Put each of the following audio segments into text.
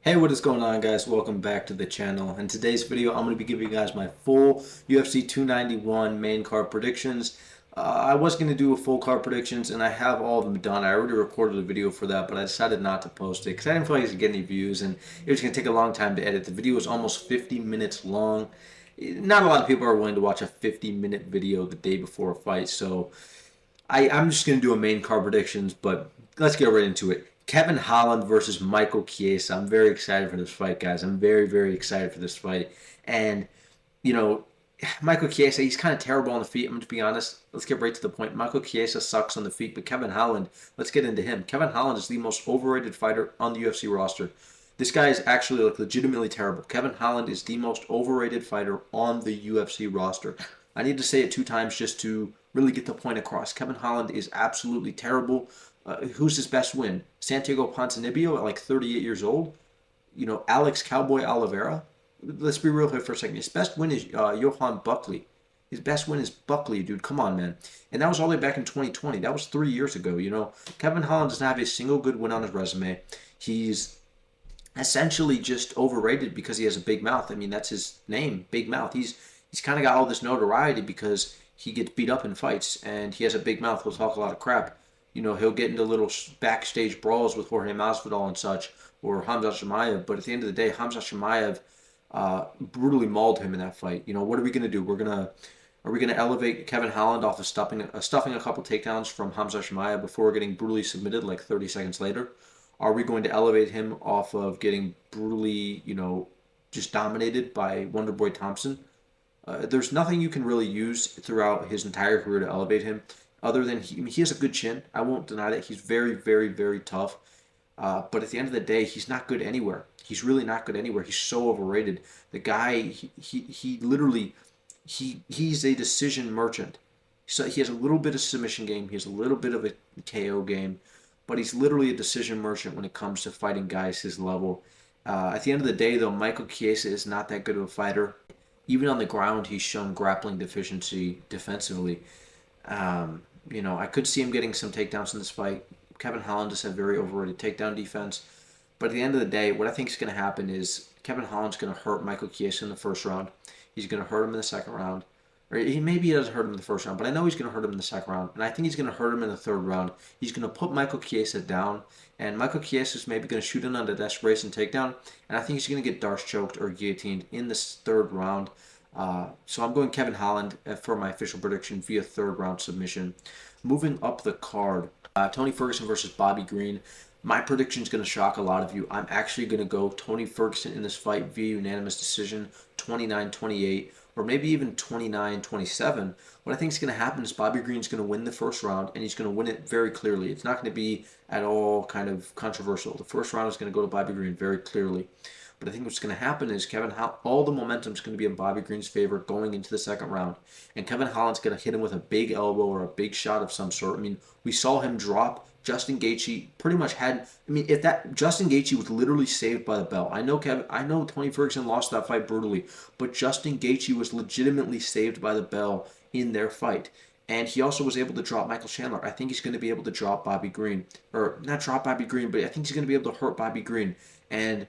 Hey, what is going on, guys? Welcome back to the channel. In today's video, I'm going to be giving you guys my full UFC 291 main card predictions. I was going to do a full card predictions, and I have all of them done. I already recorded a video for that, but I decided not to post it because I didn't feel like it was get any views, and it was going to take a long time to edit. The video is almost 50 minutes long. Not a lot of people are willing to watch a 50-minute video the day before a fight, so I'm just going to do a main card predictions, but let's get right into it. Kevin Holland versus Michael Chiesa. I'm very excited for this fight, guys. I'm very, very excited for this fight. And, you know, Michael Chiesa, he's kind of terrible on the feet. I'm going to be honest. Let's get right to the point. Michael Chiesa sucks on the feet, but Kevin Holland, let's get into him. Kevin Holland is the most overrated fighter on the UFC roster. This guy is actually legitimately terrible. Kevin Holland is the most overrated fighter on the UFC roster. I need to say it 2 times just to really get the point across. Kevin Holland is absolutely terrible. Who's his best win? Santiago Ponzinibbio at like 38 years old? Alex Cowboy Oliveira? Let's be real here for a second. His best win is Johan Buckley. His best win is Buckley, dude. Come on, man. And that was all the way back in 2020. That was 3 years ago, Kevin Holland doesn't have a single good win on his resume. He's essentially just overrated because he has a big mouth. I mean, that's his name, Big Mouth. He's kind of got all this notoriety because he gets beat up in fights and he has a big mouth. He'll talk a lot of crap. He'll get into little backstage brawls with Jorge Masvidal and such, or Hamza Chimaev. But at the end of the day, Hamza Chimaev brutally mauled him in that fight. What are we gonna do? Are we gonna elevate Kevin Holland off of stuffing a couple takedowns from Hamza Chimaev before getting brutally submitted like 30 seconds later? Are we going to elevate him off of getting brutally, just dominated by Wonderboy Thompson? There's nothing you can really use throughout his entire career to elevate him, other than he has a good chin. I won't deny that. He's very, very, very tough. But at the end of the day, he's not good anywhere. He's really not good anywhere. He's so overrated. The guy, he literally, he's a decision merchant. So he has a little bit of submission game. He has a little bit of a KO game, but he's literally a decision merchant when it comes to fighting guys his level. At the end of the day, though, Michael Chiesa is not that good of a fighter. Even on the ground, he's shown grappling deficiency defensively. I could see him getting some takedowns in this fight. Kevin Holland just had very overrated takedown defense. But at the end of the day, what I think is going to happen is Kevin Holland's going to hurt Michael Chiesa in the first round. He's going to hurt him in the second round. Or maybe he doesn't hurt him in the first round, but I know he's going to hurt him in the second round. And I think he's going to hurt him in the third round. He's going to put Michael Chiesa down. And Michael Chiesa is maybe going to shoot in on the desperation takedown. And I think he's going to get Darce choked or guillotined in this third round. So I'm going Kevin Holland for my official prediction via third round submission. Moving up the card, Tony Ferguson versus Bobby Green. My prediction is going to shock a lot of you. I'm actually going to go Tony Ferguson in this fight via unanimous decision, 29-28, or maybe even 29-27. What I think is going to happen is Bobby Green's going to win the first round, and he's going to win it very clearly. It's not going to be at all kind of controversial. The first round is going to go to Bobby Green very clearly. But I think what's going to happen is all the momentum is going to be in Bobby Green's favor going into the second round. And Kevin Holland's going to hit him with a big elbow or a big shot of some sort. I mean, we saw him drop Justin Gaethje. Pretty much had. I mean, if that Justin Gaethje was literally saved by the bell. I know Tony Ferguson lost that fight brutally, but Justin Gaethje was legitimately saved by the bell in their fight. And he also was able to drop Michael Chandler. I think he's going to be able to drop Bobby Green. Or not drop Bobby Green, but I think he's going to be able to hurt Bobby Green. And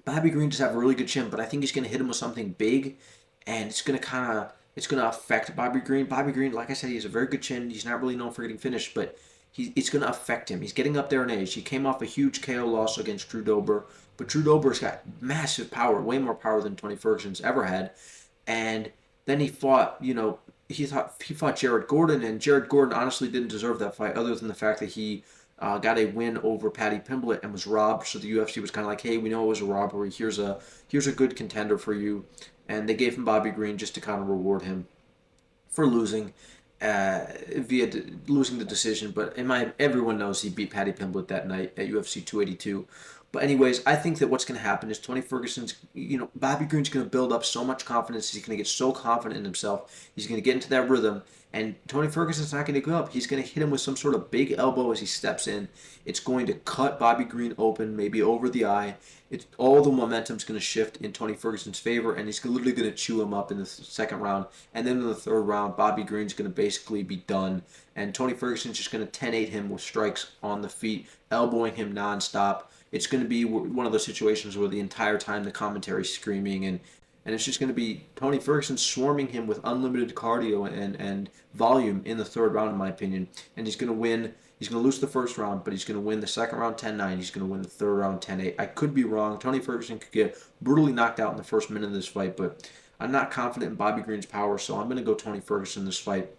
Bobby Green does have a really good chin, but I think he's going to hit him with something big, and it's going to affect Bobby Green. Bobby Green, like I said, he has a very good chin. He's not really known for getting finished, but it's going to affect him. He's getting up there in age. He came off a huge KO loss against Drew Dober, but Drew Dober's got massive power, way more power than Tony Ferguson's ever had. And then he fought, he fought Jared Gordon, and Jared Gordon honestly didn't deserve that fight, other than the fact that he got a win over Paddy Pimblett and was robbed. So the UFC was kind of like, hey, we know it was a robbery. Here's a good contender for you. And they gave him Bobby Green just to kind of reward him for losing losing the decision. But everyone knows he beat Paddy Pimblett that night at UFC 282. But anyways, I think that what's going to happen is Tony Ferguson's, Bobby Green's going to build up so much confidence. He's going to get so confident in himself. He's going to get into that rhythm. And Tony Ferguson's not going to go up. He's going to hit him with some sort of big elbow as he steps in. It's going to cut Bobby Green open, maybe over the eye. All the momentum's going to shift in Tony Ferguson's favor, and he's literally going to chew him up in the second round. And then in the third round, Bobby Green's going to basically be done. And Tony Ferguson's just going to 10-8 him with strikes on the feet, elbowing him nonstop. it's going to be one of those situations where the entire time the commentary's screaming, and it's just going to be Tony Ferguson swarming him with unlimited cardio and volume in the third round, in my opinion. And he's going to win. He's going to lose the first round, but he's going to win the second round 10-9. He's going to win the third round 10-8. I could be wrong. Tony Ferguson could get brutally knocked out in the first minute of this fight, but I'm not confident in Bobby Green's power, so I'm going to go Tony Ferguson in this fight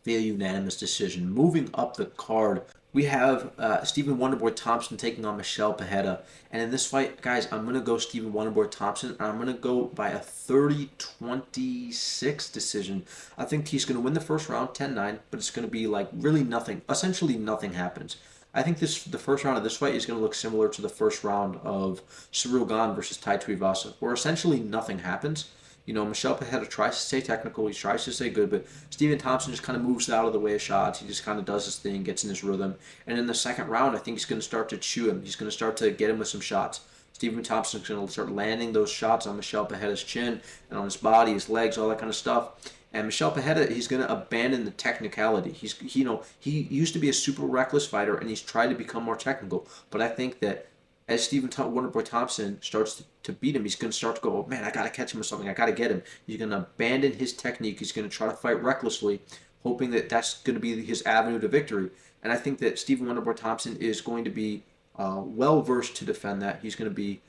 via unanimous decision. Moving up the card, we have Stephen Wonderboy Thompson taking on Michel Pereira. And in this fight, guys, I'm going to go Stephen Wonderboy Thompson, and I'm going to go by a 30-26 decision. I think he's going to win the first round 10-9, but it's going to be like really nothing. Essentially nothing happens. I think the first round of this fight is going to look similar to the first round of Cyril Gane versus Tai Tuivasa, where essentially nothing happens. You know, Michel Pereira tries to stay technical, he tries to stay good, but Stephen Thompson just kind of moves out of the way of shots. He just kind of does his thing, gets in his rhythm. And in the second round, I think he's going to start to chew him. He's going to start to get him with some shots. Stephen Thompson's going to start landing those shots on Michel Pereira's chin and on his body, his legs, all that kind of stuff. And Michel Pereira, he's going to abandon the technicality. He used to be a super reckless fighter, and he's tried to become more technical. But I think that as Stephen Wonderboy Thompson starts to beat him, he's going to start to go, oh, man, I got to catch him with something. I got to get him. He's going to abandon his technique. He's going to try to fight recklessly, hoping that that's going to be his avenue to victory. And I think that Stephen Wonderboy Thompson is going to be well-versed to defend that. He's going to be,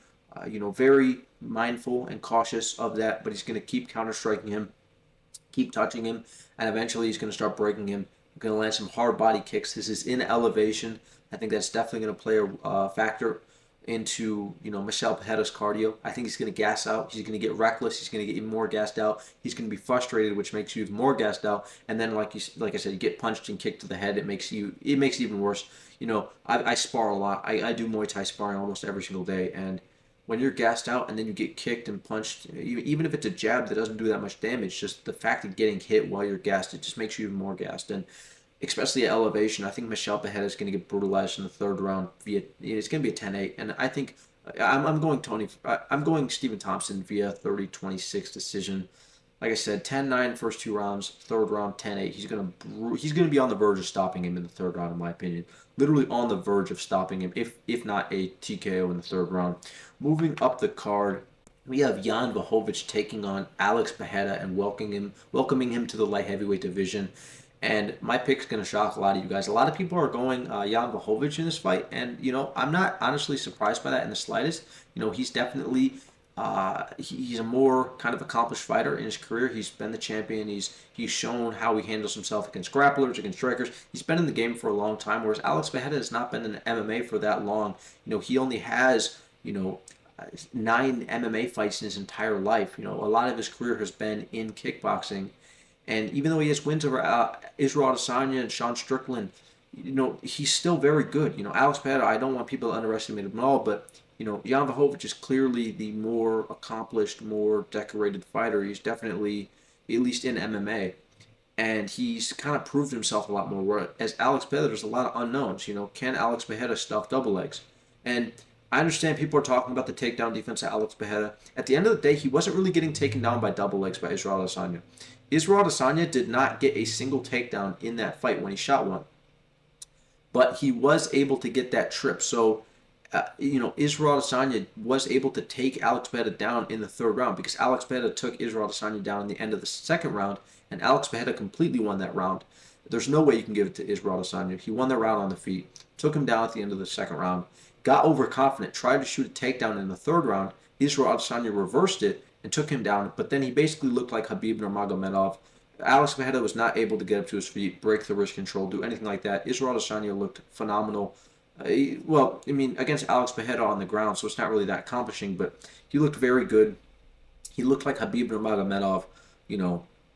very mindful and cautious of that, but he's going to keep counter-striking him, keep touching him, and eventually he's going to start breaking him. He's going to land some hard body kicks. This is in elevation. I think that's definitely going to play a factor into Michel Pereira's cardio. I think he's going to gas out. He's going to get reckless. He's going to get even more gassed out. He's going to be frustrated, which makes you even more gassed out. And then, like I said, you get punched and kicked to the head. It makes it even worse. I spar a lot. I do Muay Thai sparring almost every single day, and when you're gassed out and then you get kicked and punched, even if it's a jab that doesn't do that much damage, just the fact of getting hit while you're gassed, it just makes you even more gassed. And especially at elevation, I think Michel Pereira is going to get brutalized in the third round. It's going to be a 10-8, and I think I'm going Stephen Thompson via 30-26 decision. Like I said, 10-9 first two rounds, third round 10-8. He's going to be on the verge of stopping him in the third round, in my opinion. Literally on the verge of stopping him, if not a TKO in the third round. Moving up the card, we have Jan Blachowicz taking on Alex Pereira and welcoming him to the light heavyweight division. And my pick's going to shock a lot of you guys. A lot of people are going Jan Blachowicz in this fight, and I'm not honestly surprised by that in the slightest. He's definitely he's a more kind of accomplished fighter in his career. He's been the champion. He's shown how he handles himself against grapplers, against strikers. He's been in the game for a long time, whereas Alex Pereira has not been in MMA for that long. He only has 9 MMA fights in his entire life. A lot of his career has been in kickboxing. And even though he has wins over Israel Adesanya and Sean Strickland, he's still very good. Alex Pereira, I don't want people to underestimate him at all, but Jan Blachowicz is clearly the more accomplished, more decorated fighter. He's definitely, at least in MMA, and he's kind of proved himself a lot more. Whereas Alex Pereira, there's a lot of unknowns. Can Alex Pereira stuff double legs? And I understand people are talking about the takedown defense of Alex Pereira. At the end of the day, he wasn't really getting taken down by double legs by Israel Adesanya. Israel Adesanya did not get a single takedown in that fight when he shot one. But he was able to get that trip. So, Israel Adesanya was able to take Alex Pereira down in the third round because Alex Pereira took Israel Adesanya down in the end of the second round, and Alex Pereira completely won that round. There's no way you can give it to Israel Adesanya. He won the round on the feet, took him down at the end of the second round, got overconfident, tried to shoot a takedown in the third round. Israel Adesanya reversed it and took him down, but then he basically looked like Khabib Nurmagomedov. Alex Pereira was not able to get up to his feet, break the wrist control, do anything like that. Israel Adesanya looked phenomenal. Against Alex Pereira on the ground, so it's not really that accomplishing, but he looked very good. He looked like Khabib Nurmagomedov,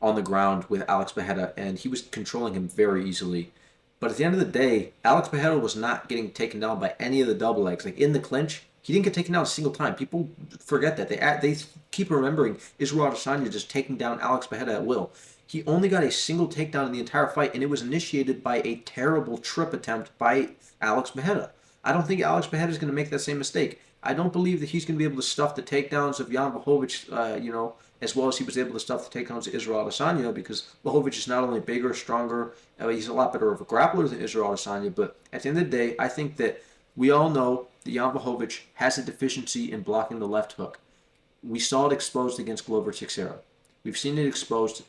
on the ground with Alex Pereira, and he was controlling him very easily. But at the end of the day, Alex Pereira was not getting taken down by any of the double legs. Like in the clinch, he didn't get taken down a single time. People forget that. They keep remembering Israel Adesanya just taking down Alex Pereira at will. He only got a single takedown in the entire fight, and it was initiated by a terrible trip attempt by Alex Pereira. I don't think Alex Pereira is going to make that same mistake. I don't believe that he's going to be able to stuff the takedowns of Jan Blachowicz, as well as he was able to stuff the takedowns of Israel Adesanya, because Blachowicz is not only bigger, stronger, he's a lot better of a grappler than Israel Adesanya, but at the end of the day, I think that We all know that Jan Blachowicz has a deficiency in blocking the left hook. We saw it exposed against Glover Teixeira. We've seen it exposed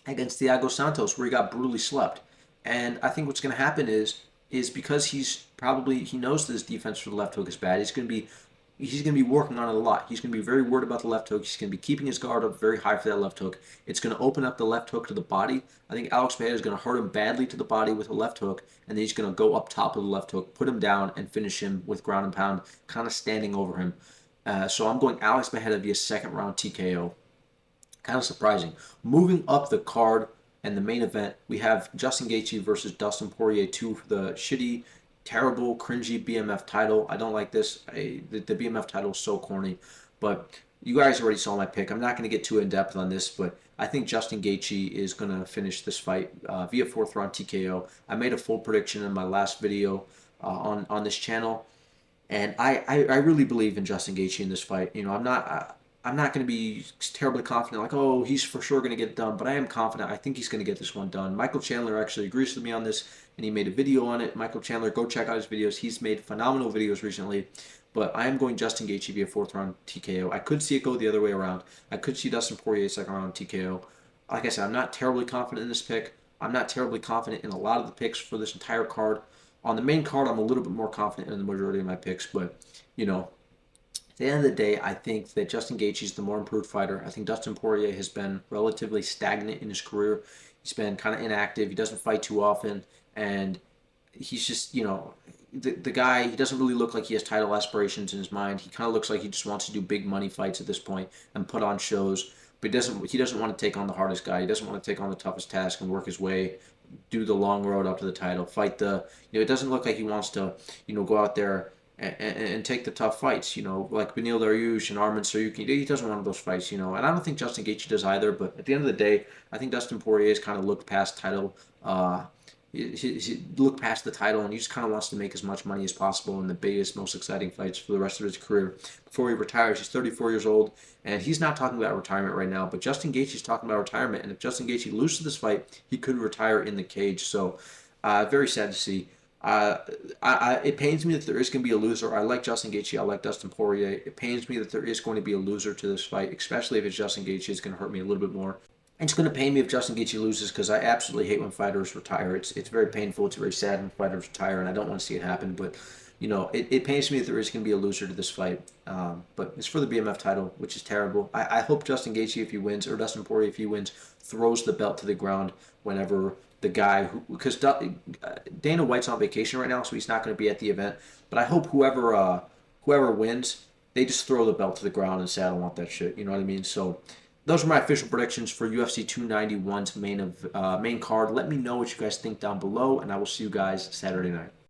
against Thiago Santos, where he got brutally slept. And I think what's going to happen is because he knows that his defense for the left hook is bad. He's going to be working on it a lot. He's going to be very worried about the left hook. He's going to be keeping his guard up very high for that left hook. It's going to open up the left hook to the body. I think Alex Pereira is going to hurt him badly to the body with a left hook, and then he's going to go up top of the left hook, put him down, and finish him with ground and pound, kind of standing over him. So I'm going Alex Pereira via second round TKO. Kind of surprising. Moving up the card and the main event, we have Justin Gaethje versus Dustin Porier 2 for the shitty, terrible, cringy BMF title. I don't like this. The BMF title is so corny. But you guys already saw my pick. I'm not going to get too in-depth on this, but I think Justin Gaethje is going to finish this fight via fourth round TKO. I made a full prediction in my last video on this channel. And I really believe in Justin Gaethje in this fight. You know, I'm not going to be terribly confident, like, oh, he's for sure going to get it done, but I am confident. I think he's going to get this one done. Michael Chandler actually agrees with me on this, and he made a video on it. Michael Chandler, go check out his videos. He's made phenomenal videos recently, but I am going Justin Gaethje via fourth round TKO. I could see it go the other way around. I could see Dustin Poirier second round TKO. Like I said, I'm not terribly confident in this pick. I'm not terribly confident in a lot of the picks for this entire card. On the main card, I'm a little bit more confident in the majority of my picks, but, you know, at the end of the day, I think that Justin Gaethje is the more improved fighter. I think Dustin Poirier has been relatively stagnant in his career. He's been kind of inactive. He doesn't fight too often, and he's just, you know, the guy, he doesn't really look like he has title aspirations in his mind. He kind of looks like he just wants to do big money fights at this point and put on shows, but he doesn't want to take on the hardest guy. He doesn't want to take on the toughest task and work his way, do the long road up to the title, fight it doesn't look like he wants to, go out there and take the tough fights, like Beneil Dariush and Arman Tsarukyan. He doesn't want those fights, and I don't think Justin Gaethje does either, but at the end of the day, I think Dustin Poirier has kind of looked past title, he looked past the title, and he just kind of wants to make as much money as possible in the biggest, most exciting fights for the rest of his career before he retires. He's 34 years old, and he's not talking about retirement right now, but Justin Gaethje is talking about retirement, and if Justin Gaethje loses this fight, he could retire in the cage, so very sad to see. It pains me that there is going to be a loser. I like Justin Gaethje. I like Dustin Poirier. It pains me that there is going to be a loser to this fight, especially if it's Justin Gaethje. It's going to hurt me a little bit more. And it's going to pain me if Justin Gaethje loses because I absolutely hate when fighters retire. It's very painful. It's very sad when fighters retire, and I don't want to see it happen. But, it pains me that there is going to be a loser to this fight. But it's for the BMF title, which is terrible. I hope Justin Gaethje, if he wins, or Dustin Poirier, if he wins, throws the belt to the ground whenever the guy because Dana White's on vacation right now, so he's not going to be at the event. But I hope whoever wins, they just throw the belt to the ground and say, I don't want that shit. You know what I mean? So those are my official predictions for UFC 291's main card. Let me know what you guys think down below, and I will see you guys Saturday night.